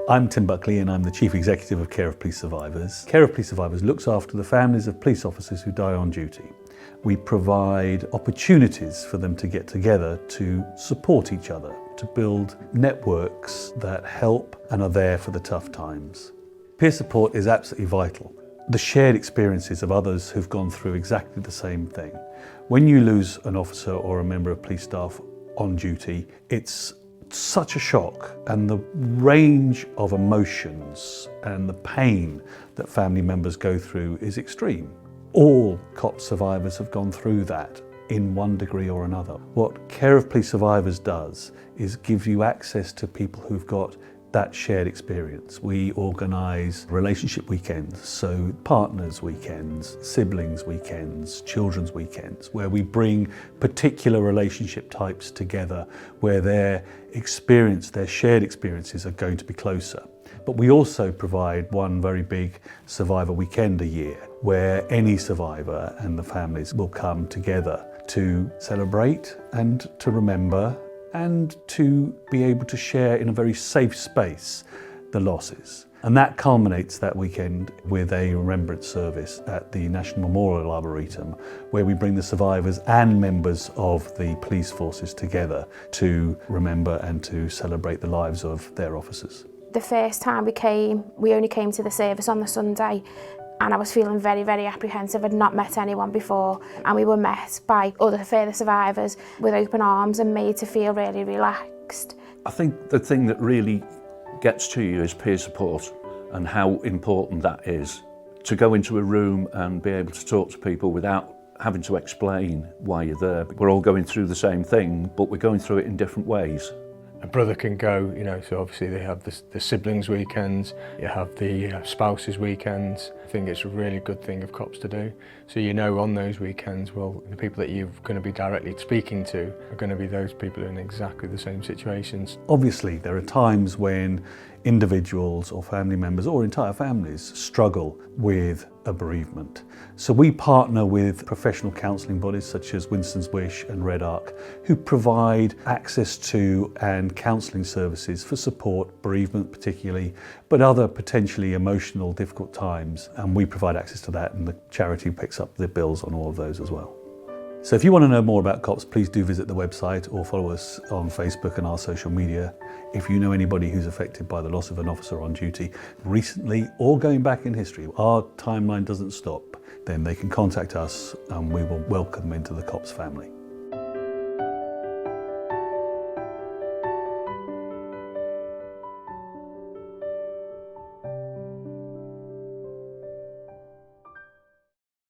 I'm Tim Buckley and I'm the Chief Executive of Care of Police Survivors. Care of Police Survivors looks after the families of police officers who die on duty. We provide opportunities for them to get together to support each other, to build networks that help and are there for the tough times. Peer support is absolutely vital. The shared experiences of others who've gone through exactly the same thing. When you lose an officer or a member of police staff on duty, it's such a shock, and the range of emotions and the pain that family members go through is extreme. All COPS survivors have gone through that in one degree or another. What Care of Police Survivors does is give you access to people who've got that shared experience. We organise relationship weekends, so partners weekends, siblings weekends, children's weekends, where we bring particular relationship types together, where their experience, their shared experiences are going to be closer. But we also provide one very big survivor weekend a year, where any survivor and the families will come together to celebrate and to remember and to be able to share in a very safe space the losses. And that culminates that weekend with a remembrance service at the National Memorial Arboretum, where we bring the survivors and members of the police forces together to remember and to celebrate the lives of their officers. The first time we only came to the service on the Sunday, and I was feeling very, very apprehensive. I'd not met anyone before, and we were met by other further survivors with open arms and made to feel really relaxed. I think the thing that really gets to you is peer support and how important that is. To go into a room and be able to talk to people without having to explain why you're there. We're all going through the same thing, but we're going through it in different ways. A brother can go, so obviously they have the siblings weekends, you have the spouses weekends. I think it's a really good thing of COPS to do. So on those weekends, well, the people that you're going to be directly speaking to are going to be those people in exactly the same situations. Obviously, there are times when individuals or family members or entire families struggle with a bereavement. So we partner with professional counselling bodies such as Winston's Wish and Red Arc, who provide access to and counselling services for support, bereavement particularly, but other potentially emotional, difficult times. And we provide access to that, and the charity picks up the bills on all of those as well. So if you want to know more about COPS, please do visit the website or follow us on Facebook and our social media. If you know anybody who's affected by the loss of an officer on duty recently or going back in history, our timeline doesn't stop, then they can contact us and we will welcome them into the COPS family.